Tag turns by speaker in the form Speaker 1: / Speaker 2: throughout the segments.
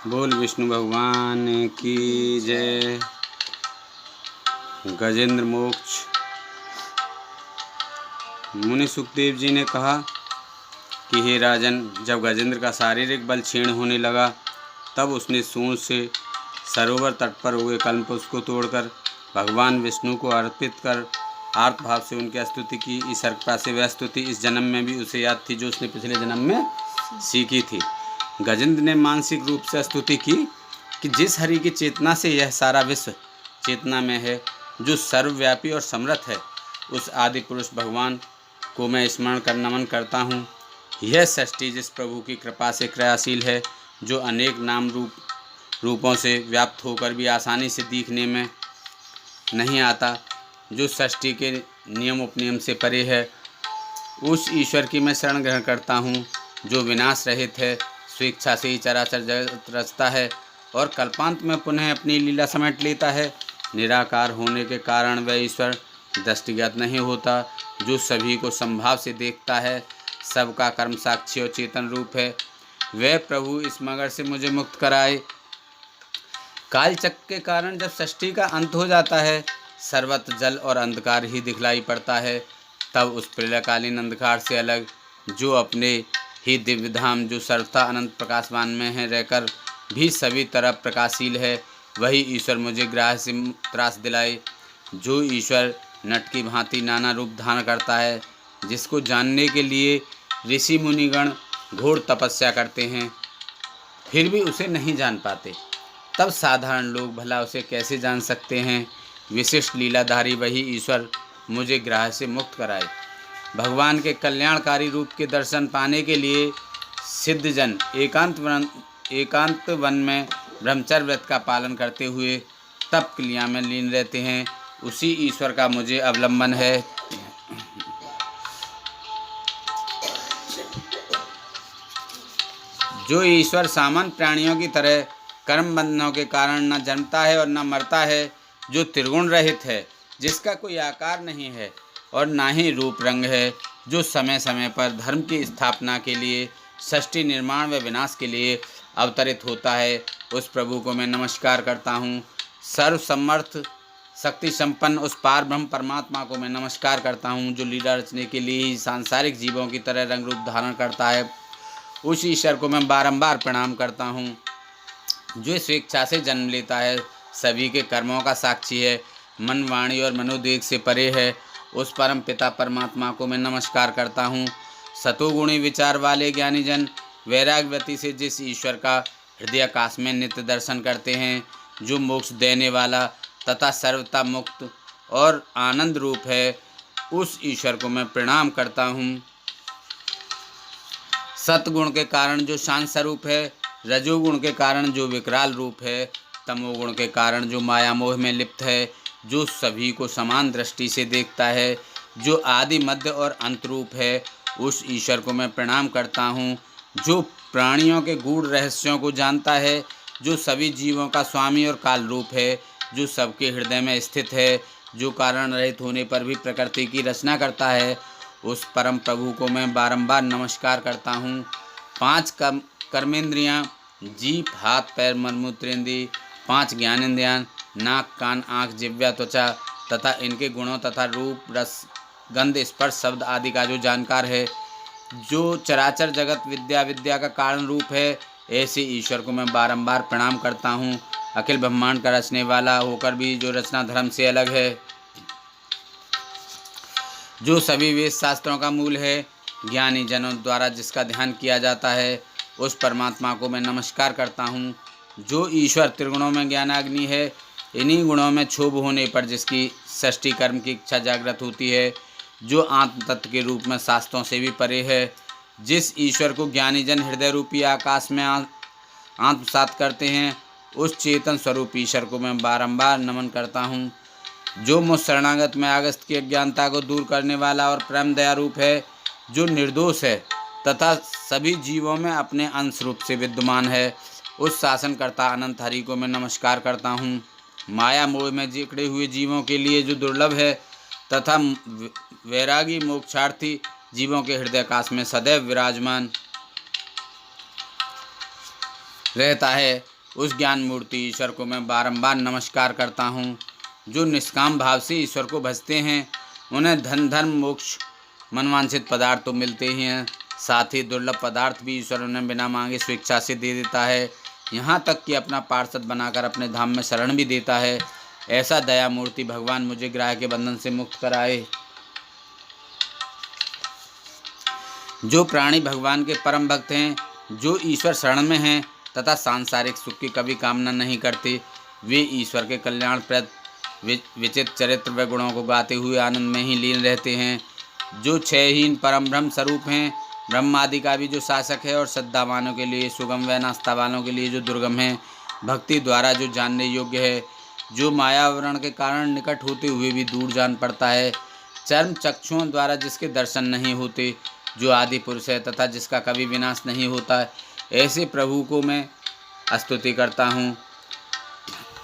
Speaker 1: बोल विष्णु भगवान की जय। गजेंद्र मोक्ष। मुनि सुखदेव जी ने कहा कि हे राजन, जब गजेंद्र का शारीरिक बल क्षीण होने लगा तब उसने सूंड से सरोवर तट पर हुए कल्पवृक्ष को तोड़कर भगवान विष्णु को अर्पित कर आर्त भाव से उनकी स्तुति की। इस कृपा से वह स्तुति इस जन्म में भी उसे याद थी जो उसने पिछले जन्म में सीखी थी। गजेंद्र ने मानसिक रूप से स्तुति की कि जिस हरि की चेतना से यह सारा विश्व चेतना में है, जो सर्वव्यापी और समर्थ है, उस आदि पुरुष भगवान को मैं स्मरण कर नमन करता हूँ। यह सृष्टि जिस प्रभु की कृपा से क्रियाशील है, जो अनेक नाम रूपों से व्याप्त होकर भी आसानी से दिखने में नहीं आता, जो सृष्टि के नियम उपनियम से परे है, उस ईश्वर की मैं शरण ग्रहण करता हूँ, जो विनाश रहित है, स्वेच्छा से ही चराचर जगत रचता है और कल्पांत में पुनः अपनी लीला समेट लेता है। निराकार होने के कारण वह ईश्वर दृष्टिगत नहीं होता, जो सभी को संभाव से देखता है, सबका कर्म साक्षी और चेतन रूप है। वह प्रभु इस मगर से मुझे मुक्त कराए। कालचक्र के कारण जब सृष्टि का अंत हो जाता है, सर्वत्र जल और अंधकार ही दिखलाई पड़ता है, तब उस प्रलयकालीन अंधकार से अलग, जो अपने ही दिव्य धाम, जो सर्वथा अनंत प्रकाशवान में है रहकर भी सभी तरफ प्रकाशशील है, वही ईश्वर मुझे ग्राह से त्रास दिलाए। जो ईश्वर नट की भांति नाना रूप धारण करता है, जिसको जानने के लिए ऋषि मुनिगण घोर तपस्या करते हैं, फिर भी उसे नहीं जान पाते, तब साधारण लोग भला उसे कैसे जान सकते हैं। विशिष्ट लीलाधारी वही ईश्वर मुझे ग्राह से मुक्त कराए। भगवान के कल्याणकारी रूप के दर्शन पाने के लिए सिद्धजन एकांत वन में ब्रह्मचर्य व्रत का पालन करते हुए तप क्रिया में लीन रहते हैं। उसी ईश्वर का मुझे अवलंबन है। जो ईश्वर सामान्य प्राणियों की तरह कर्म बंधनों के कारण न जन्मता है और न मरता है, जो त्रिगुण रहित है, जिसका कोई आकार नहीं है और ना ही रूप रंग है, जो समय समय पर धर्म की स्थापना के लिए, सृष्टि निर्माण व विनाश के लिए अवतरित होता है, उस प्रभु को मैं नमस्कार करता हूँ। सर्वसमर्थ शक्ति संपन्न उस पार ब्रह्म परमात्मा को मैं नमस्कार करता हूँ, जो लीला रचने के लिए ही सांसारिक जीवों की तरह रंग रूप धारण करता है। उस ईश्वर को मैं बारंबार प्रणाम करता हूँ, जो स्वेच्छा से जन्म लेता है, सभी के कर्मों का साक्षी है, मन वाणी और मनोदेह से परे है। उस परम पिता परमात्मा को मैं नमस्कार करता हूँ। सतोगुणी विचार वाले ज्ञानी जन वैराग्यवती से जिस ईश्वर का हृदय आकाश में नित्य दर्शन करते हैं, जो मोक्ष देने वाला तथा सर्वथा मुक्त और आनंद रूप है, उस ईश्वर को मैं प्रणाम करता हूँ। सतगुण के कारण जो शांत स्वरूप है, रजोगुण के कारण जो विकराल रूप है, तमोगुण के कारण जो माया मोह में लिप्त है, जो सभी को समान दृष्टि से देखता है, जो आदि मध्य और अंत रूप है, उस ईश्वर को मैं प्रणाम करता हूँ। जो प्राणियों के गूढ़ रहस्यों को जानता है, जो सभी जीवों का स्वामी और काल रूप है, जो सबके हृदय में स्थित है, जो कारण रहित होने पर भी प्रकृति की रचना करता है, उस परम प्रभु को मैं बारंबार नमस्कार करता हूँ। 5 कर्मेंद्रियाँ, जीभ हाथ पैर मन मूत्रेंद्रिय, 5 ज्ञानेंद्रियाँ, नाक कान आँख जिह्वा त्वचा तथा इनके गुणों तथा रूप रस गंध स्पर्श शब्द आदि का जो जानकार है, जो चराचर जगत विद्या का कारण रूप है, ऐसे ईश्वर को मैं बारंबार प्रणाम करता हूँ। अखिल ब्रह्मांड का रचने वाला होकर भी जो रचना धर्म से अलग है, जो सभी वेद शास्त्रों का मूल है, ज्ञानी जनों द्वारा जिसका ध्यान किया जाता है, उस परमात्मा को मैं नमस्कार करता हूँ। जो ईश्वर त्रिगुणों में ज्ञानाग्नि है, इन्हीं गुणों में क्षोभ होने पर जिसकी सृष्टि कर्म की इच्छा जागृत होती है, जो आत्म तत्व के रूप में शास्त्रों से भी परे है, जिस ईश्वर को ज्ञानी जन हृदय रूपी आकाश में आत्मसात करते हैं, उस चेतन स्वरूप ईश्वर को मैं बारंबार नमन करता हूँ। जो मुझ शरणागत में अगस्त की अज्ञानता को दूर करने वाला और परम दया रूप है, जो निर्दोष है तथा सभी जीवों में अपने अंश रूप से विद्यमान है, उस शासनकर्ता अनंत हरि को मैं नमस्कार करता हूँ। माया मोह में जकड़े हुए जीवों के लिए जो दुर्लभ है तथा वैरागी मोक्षार्थी जीवों के हृदय आकाश में सदैव विराजमान रहता है, उस ज्ञान मूर्ति ईश्वर को मैं बारंबार नमस्कार करता हूँ। जो निष्काम भाव से ईश्वर को भजते हैं उन्हें धन धर्म मोक्ष मनवांछित पदार्थ तो मिलते ही हैं, साथ ही दुर्लभ पदार्थ भी ईश्वर उन्हें बिना मांगे स्वेच्छा से दे देता है, यहाँ तक कि अपना पार्षद बनाकर अपने धाम में शरण भी देता है। ऐसा दया मूर्ति भगवान मुझे ग्रह के बंधन से मुक्त कराए। जो प्राणी भगवान के परम भक्त हैं, जो ईश्वर शरण में हैं तथा सांसारिक सुख की कभी कामना नहीं करते, वे ईश्वर के कल्याणप्रद विचित्र चरित्र व गुणों को गाते हुए आनंद में ही लीन रहते हैं। जो क्षयहीन परम ब्रह्म स्वरूप हैं, ब्रह्मादि का भी जो शासक है और श्रद्धावानों के लिए सुगम व नास्ता वालों के लिए जो दुर्गम है, भक्ति द्वारा जो जानने योग्य है, जो मायावरण के कारण निकट होते हुए भी दूर जान पड़ता है, चर्म चक्षुओं द्वारा जिसके दर्शन नहीं होते, जो आदि पुरुष है तथा जिसका कभी विनाश नहीं होता, ऐसे प्रभु को मैं स्तुति करता हूँ।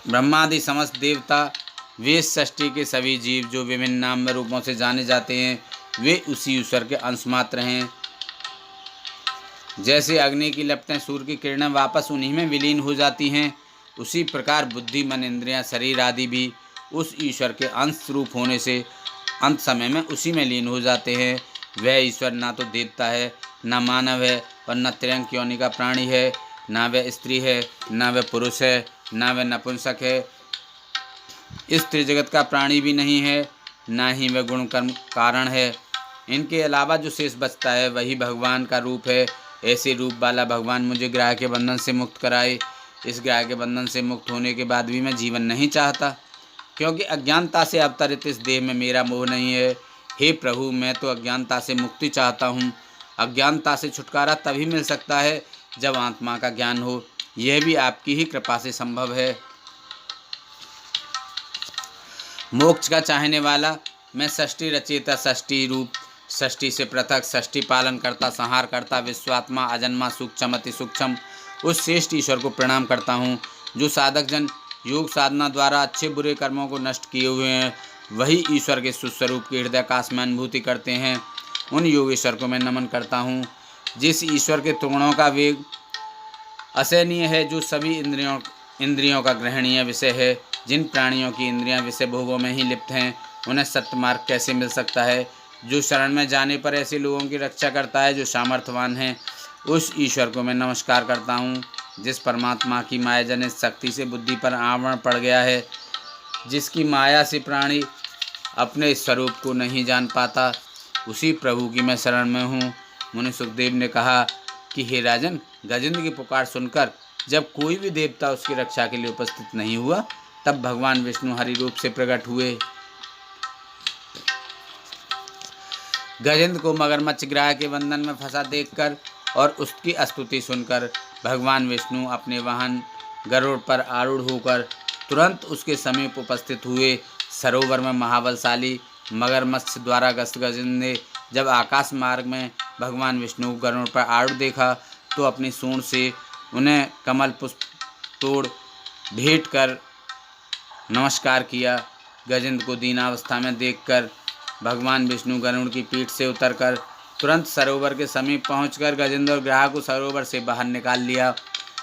Speaker 1: ब्रह्मादि समस्त देवता, वेद सृष्टि के सभी जीव जो विभिन्न नाम व रूपों से जाने जाते हैं, वे उसी ईश्वर के अंश मात्र हैं। जैसे अग्नि की लपटें सूर्य की किरणें वापस उन्हीं में विलीन हो जाती हैं, उसी प्रकार बुद्धि मन इंद्रियां शरीर आदि भी उस ईश्वर के अंश रूप होने से अंत समय में उसी में लीन हो जाते हैं। वह ईश्वर ना तो देवता है, न मानव है और न तिरंग योनि का प्राणी है, ना वह स्त्री है, ना वह पुरुष है, ना वह नपुंसक है, इस त्रिजगत का प्राणी भी नहीं है, ना ही वह गुण कर्म कारण है। इनके अलावा जो शेष बचता है वही भगवान का रूप है। ऐसे रूप वाला भगवान मुझे ग्रह के बंधन से मुक्त कराए। इस ग्रह के बंधन से मुक्त होने के बाद भी मैं जीवन नहीं चाहता, क्योंकि अज्ञानता से अवतरित इस देह में मेरा मोह नहीं है। हे प्रभु, मैं तो अज्ञानता से मुक्ति चाहता हूँ। अज्ञानता से छुटकारा तभी मिल सकता है जब आत्मा का ज्ञान हो। यह भी आपकी ही कृपा से संभव है। मोक्ष का चाहने वाला मैं षष्ठी रचयिता, षष्ठी रूप, षष्ठी से पृथक, षष्ठी पालन करता, संहार करता, विश्वात्मा, अजन्मा, सूक्ष्म, अति सूक्ष्म उस श्रेष्ठ ईश्वर को प्रणाम करता हूँ। जो साधक जन योग साधना द्वारा अच्छे बुरे कर्मों को नष्ट किए हुए हैं, वही ईश्वर के सुस्वरूप के हृदय काश में अनुभूति करते हैं। उन योगेश्वर को मैं नमन करता हूँ। जिस ईश्वर के त्रिगुणों का वेग असहनीय है, जो सभी इंद्रियों का ग्रहणीय विषय है, जिन प्राणियों की इंद्रियां विषय भोगों में ही लिप्त हैं, उन्हें सत्य मार्ग कैसे मिल सकता है। जो शरण में जाने पर ऐसे लोगों की रक्षा करता है जो सामर्थ्यवान हैं, उस ईश्वर को मैं नमस्कार करता हूँ। जिस परमात्मा की माया जनित शक्ति से बुद्धि पर आवरण पड़ गया है, जिसकी माया से प्राणी अपने स्वरूप को नहीं जान पाता, उसी प्रभु की मैं शरण में हूँ। मुनि सुखदेव ने कहा कि हे राजन, गजेंद्र की पुकार सुनकर जब कोई भी देवता उसकी रक्षा के लिए उपस्थित नहीं हुआ, तब भगवान विष्णु हरि रूप से प्रकट हुए। गजेंद्र को मगरमच्छ ग्रह के बंधन में फंसा देखकर और उसकी स्तुति सुनकर भगवान विष्णु अपने वाहन गरुड़ पर आरूढ़ होकर तुरंत उसके समीप उपस्थित हुए। सरोवर में महाबलशाली मगरमच्छ द्वारा ग्रस्त गजेंद्र ने जब आकाश मार्ग में भगवान विष्णु को गरुड़ पर आरूढ़ देखा, तो अपनी सूंड से उन्हें कमल पुष्प तोड़ भेंट कर नमस्कार किया। गजेंद्र को दीनावस्था में देखकर भगवान विष्णु गरुड़ की पीठ से उतरकर तुरंत सरोवर के समीप पहुंचकर गजेंद्र और ग्राह को सरोवर से बाहर निकाल लिया।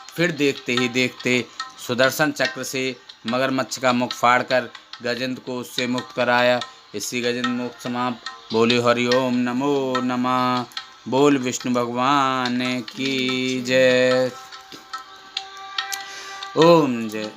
Speaker 1: फिर देखते ही देखते सुदर्शन चक्र से मगरमच्छ का मुख फाड़कर गजेंद्र को उससे मुक्त कराया। इसी गजेंद्र मुक्त समाप्त। बोले हरि ओम नमो नमः। बोल विष्णु भगवान की जय। ओम जय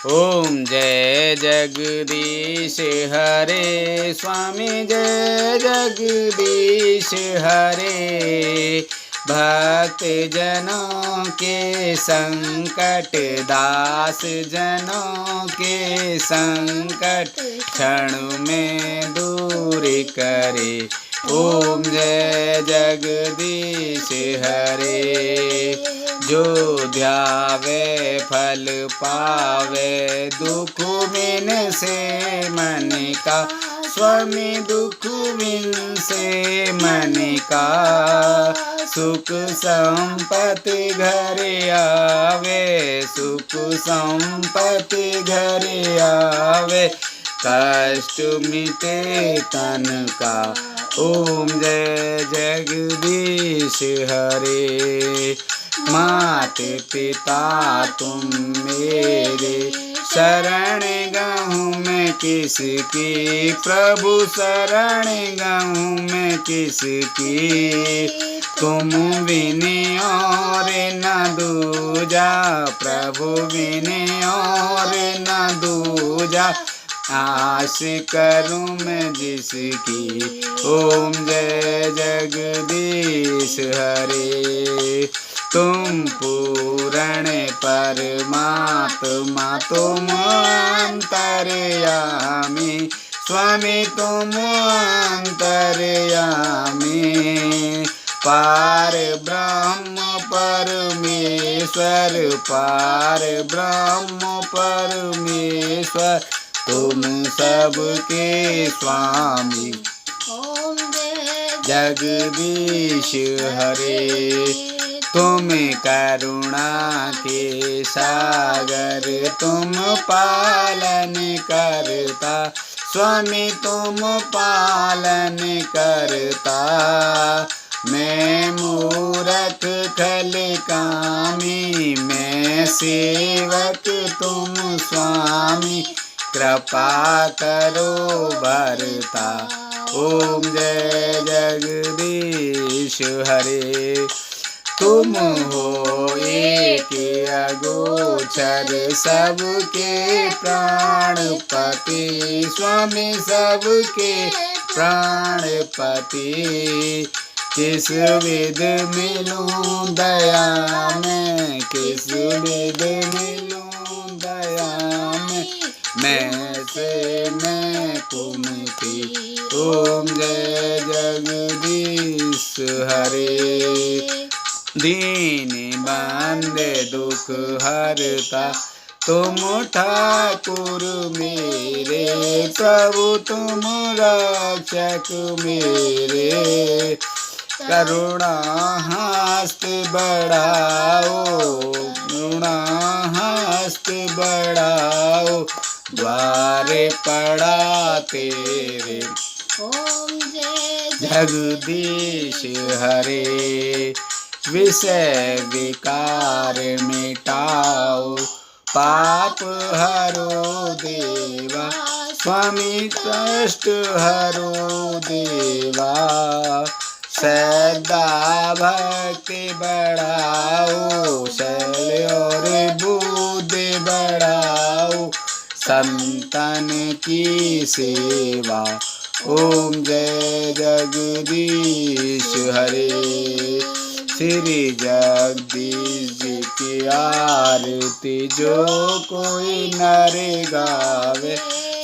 Speaker 1: ओम जय जगदीश हरे स्वामी, जय जगदीश हरे। भक्त जनों के संकट, दास जनों के संकट क्षण में दूर करे। ओम जय जगदीश हरे। जो ध्यावे फल पावे, दुख बिन से मन का स्वामी, दुख बिन से मन का। सुख संपत्ति घर आवे, सुख संपत्ति घर आवे। कष्ट मिटे तन का, ओम जय जगदीश हरे। माते पिता तुम मेरे, शरण गहूँ मैं किसकी, प्रभु शरण गहूँ मैं किसकी। तुम बिन और न दूजा, प्रभु बिन और न दूजा, आस करूं मैं जिसकी। ओम जय जगदीश हरे। तुम पूर्ण परमात्मा, तुम अंतर्यामी, स्वामी तुम अंतर्यामी। पार ब्रह्म परमेश्वर, पार ब्रह्म परमेश्वर, तुम सबके स्वामी।
Speaker 2: ओम जय
Speaker 1: जगदीश हरे। तुम करुणा के सागर, तुम पालन करता, स्वामी तुम पालन करता। मैं मूरख खल कामी, मैं सेवक तुम स्वामी, कृपा करो भरता। ओम जय जगदीश हरे। तुम हो एक अगोचर, सबके प्राणपति, स्वामी सबके प्राणपति। किस विध मिलूं दया में, किस विध मिलूं दया में, मैं से मैं कुमति। ओम जय जगदीश हरे। दीन बंदे दुख हरता, तुम ठाकुर मेरे, प्रभु तुम रक्षक मेरे। करुणा हस्त बढ़ाओ, करुणा हस्त बढ़ाओ, द्वारे पड़ा तेरे।
Speaker 2: ओम जय
Speaker 1: जगदीश हरे। विषय विकार मिटाओ, पाप हरो देवा, स्वामी कष्ट हरो देवा। सदा भक्ति बढ़ाओ, शैल और बुद्धि बढ़ाओ, संतन की सेवा। ओम जय जगदीश हरे। श्री जगदीश जी की आरती जो कोई नर गावे,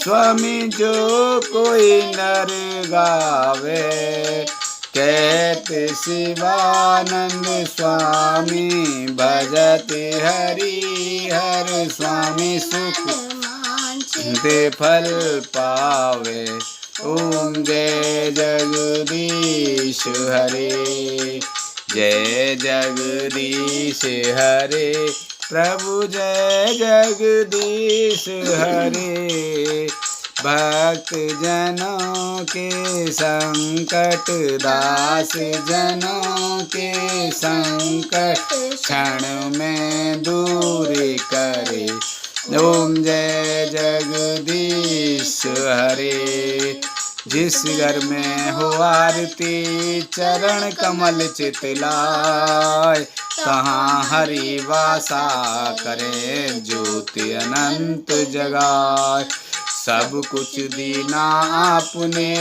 Speaker 1: स्वामी जो कोई नर गावे। कहते शिवानंद स्वामी, भजते हरि हर स्वामी, सुख दे फल पावे। ओम जय जगदीश हरे। जय जगदीश हरे। प्रभु जय जगदीश हरे। भक्त जनों के संकट, दास जनों के संकट, क्षण में दूर करे। ओम जय जगदीश हरे। जिस घर में हो आरती, चरण कमल चितलाय, तहाँ हरि वासा करे, ज्योति अनंत जगाए। सब कुछ दीना आपने,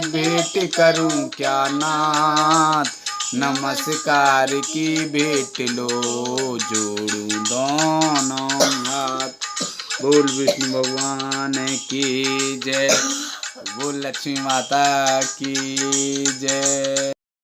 Speaker 1: भेंट करूं क्या नाथ, नमस्कार की भेंट लो, जोड़ू दोनों हाथ। बोल विष्णु भगवान की जय, बोल लक्ष्मी माता की जय।